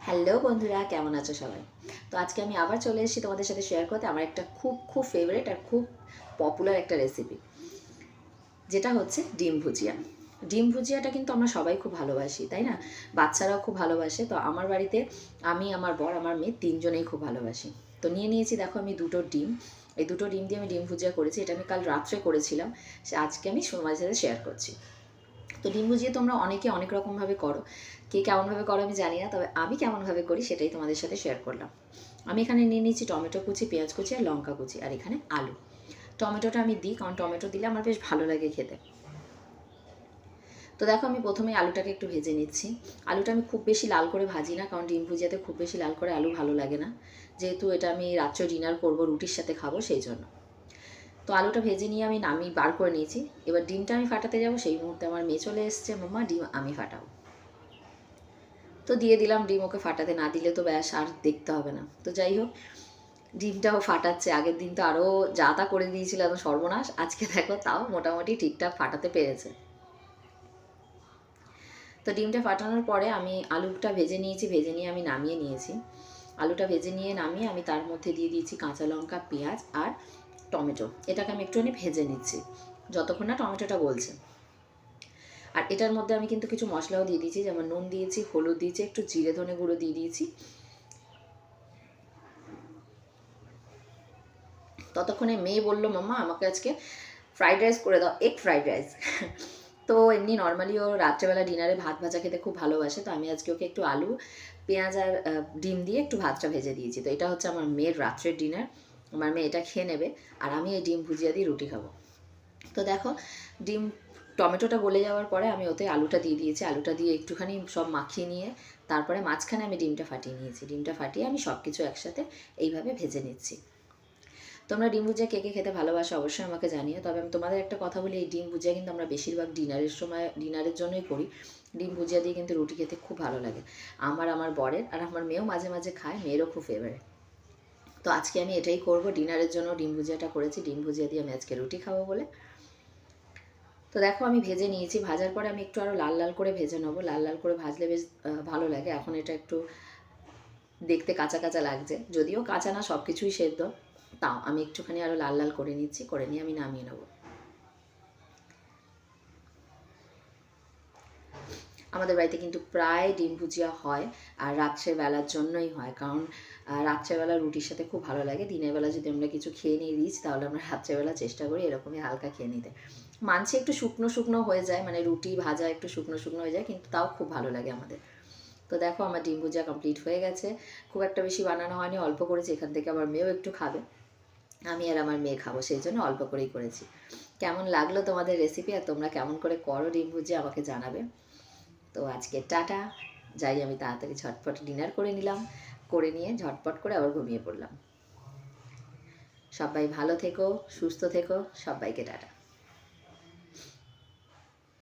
Hello বন্ধুরা, কেমন আছো সবাই? তো আজকে আমি আবার চলে এসেছি তোমাদের সাথে শেয়ার করতে আমার একটা খুব ফেভারিট আর খুব পপুলার একটা রেসিপি, যেটা হচ্ছে ডিম ভুজিয়া। ডিম ভুজিয়াটা কিন্তু আমরা সবাই খুব ভালোবাসি, তাই না? বাচ্চারাও খুব ভালোবাসে। তো আমার বাড়িতে আমি, আমার বর, আমার মেয়ে তিনজনেই খুব ভালোবাসি। তো নিয়ে নিয়েছি, দেখো আমি দুটো ডিম। এই দুটো ডিম দিয়ে আমি ডিম ভুজিয়া করেছি। এটা আমি কাল রাত্রে করেছিলাম, আজকে আমি তোমাদের সাথে শেয়ার করছি। তো ডিম ভুজিয়া তোমরা অনেকে অনেক রকমভাবে করো, কে কেমনভাবে করো আমি জানি না, তবে আমি কেমনভাবে করি সেটাই তোমাদের সাথে শেয়ার করলাম। আমি এখানে নিয়ে নিয়েছি টমেটো কুচি, পেঁয়াজ কুচি আর লঙ্কা কুচি, আর এখানে আলু। টমেটোটা আমি দিই কারণ টমেটো দিলে আমার বেশ ভালো লাগে খেতে। তো দেখো আমি প্রথমে আলুটাকে একটু ভেজে নিচ্ছি। আলুটা আমি খুব বেশি লাল করে ভাজি না, কারণ ডিম ভুজিয়াতে খুব বেশি লাল করে আলু ভালো লাগে না, যেহেতু এটা আমি রাত্রে ডিনার করবো, রুটির সাথে খাবো, সেই জন্য। তো আলুটা ভেজে নিয়ে আমি নামিয়ে বার করে নিয়েছি। এবার ডিমটা আমি ফাটাতে যাব, সেই মুহূর্তে আমার মেয়ে চলে এসছে, মাম্মা ডিম আমি ফাটাবো। তো দিয়ে দিলাম ডিম, ওকে ফাটাতে না দিলে তো ব্যাস আর দেখতে হবে না। তো যাই হোক, ডিমটাও ফাটাচ্ছে। আগের দিন তো আরও যা তা করে দিয়েছিল, এত সর্বনাশ। আজকে দেখো তাও মোটামুটি ঠিকঠাক ফাটাতে পেরেছে। তো ডিমটা ফাটানোর পরে আমি আলুটা ভেজে নিয়েছি, ভেজে নিয়ে আমি নামিয়ে নিয়েছি। আলুটা ভেজে নিয়ে নামিয়ে আমি তার মধ্যে দিয়ে দিয়েছি কাঁচা লঙ্কা, পেঁয়াজ আর টমেটো। এটাকে আমি একটুখানি ভেজে নিচ্ছি যতক্ষণ না টমেটোটা গলছে। আর এটার মধ্যে আমি কিন্তু কিছু মশলাও দিয়ে দিয়েছি, যেমন নুন দিয়েছি, হলুদ দিয়েছি, একটু জিরে ধনে গুঁড়ো দিয়ে দিয়েছি। ততক্ষণে মেয়ে বলল, মাম্মা আমাকে আজকে ফ্রাইড রাইস করে দাও, এগ ফ্রাইড রাইস। তো এমনি নর্মালি ও রাত্রেবেলা ডিনারে ভাত ভাজা খেতে খুব ভালোবাসে, তো আমি আজকে ওকে একটু আলু, পেঁয়াজ আর ডিম দিয়ে একটু ভাতটা ভেজে দিয়েছি। তো এটা হচ্ছে আমার মেয়ের রাত্রের ডিনার। আমার মেয়ে এটা খেয়ে নেবে, আর আমি এই ডিম ভুজিয়া দিয়ে রুটি খাবো। তো দেখো, ডিম টমেটোটা গলে যাওয়ার পরে আমি ওতে আলুটা দিয়ে দিয়েছি। আলুটা দিয়ে একটুখানি সব মাখিয়ে নিয়ে তারপরে মাঝখানে আমি ডিমটা ফাটিয়ে নিয়েছি। ডিমটা ফাটিয়ে আমি সব কিছু একসাথে এইভাবে ভেজে নিচ্ছি। তোমরা ডিম ভুজিয়া কে কে খেতে ভালোবাসো অবশ্যই আমাকে জানিও। তবে আমি তোমাদের একটা কথা বলি, এই ডিম ভুজিয়া কিন্তু আমরা বেশিরভাগ ডিনারের সময়, ডিনারের জন্যই করি। ডিম ভুজিয়া দিয়ে কিন্তু রুটি খেতে খুব ভালো লাগে আমার বরের, আর আমার মেয়েও মাঝে মাঝে খায়, মেয়েরও খুব ফেভারিট। তো আজকে আমি এটাই করব, ডিনারের জন্য ডিম ভুজিয়াটা করেছি। ডিম ভুজিয়া দিয়ে আমি আজকে রুটি খাবো বলে। তো দেখো আমি ভেজে নিয়েছি, ভাজার পরে আমি একটু আরও লাল লাল করে ভেজে নেবো। লাল লাল করে ভাজলে বেশ ভালো লাগে। এখন এটা একটু দেখতে কাঁচা কাঁচা লাগছে, যদিও কাঁচা না, সব কিছুই সেদ্ধ, তাও আমি একটুখানি আরও লাল লাল করে নিচ্ছি, করে নিয়ে আমি নামিয়ে নেবো। আমাদের বাড়িতে কিন্তু প্রায় ডিম ভুজিয়া হয়, আর রাত্রেবেলার জন্যই হয়, কারণ রাত্রেবেলা রুটির সাথে খুব ভালো লাগে। দিনের বেলা যদি আমরা কিছু খেয়ে নিই রিচ, তাহলে আমরা রাত্রেবেলা চেষ্টা করি এরকমই হালকা খেয়ে নিতে। মানছি একটু শুকনো শুকনো হয়ে যায়, মানে রুটি ভাজা একটু শুকনো শুকনো হয়ে যায়, কিন্তু তাও খুব ভালো লাগে আমাদের। তো দেখো আমার ডিম ভুজিয়া কমপ্লিট হয়ে গেছে। খুব একটা বেশি বানানো হয়নি, অল্প করেছি। এখান থেকে আমার মেয়েও একটু খাবে, আমি আর আমার মেয়ে খাবো, সেই জন্য অল্প করেই করেছি। কেমন লাগলো তোমাদের রেসিপি, আর তোমরা কেমন করে করো ডিম ভুজিয়া আমাকে জানাবে। তো আজকে টাটা, যাই আমি তাড়াতাড়ি ঝটপট ডিনার করে নিলাম, করে নিয়ে ঝটপট করে আবার ঘুমিয়ে পড়লাম। সবাই ভালো থেকো, সুস্থ থেকো, সবাইকে টাটা।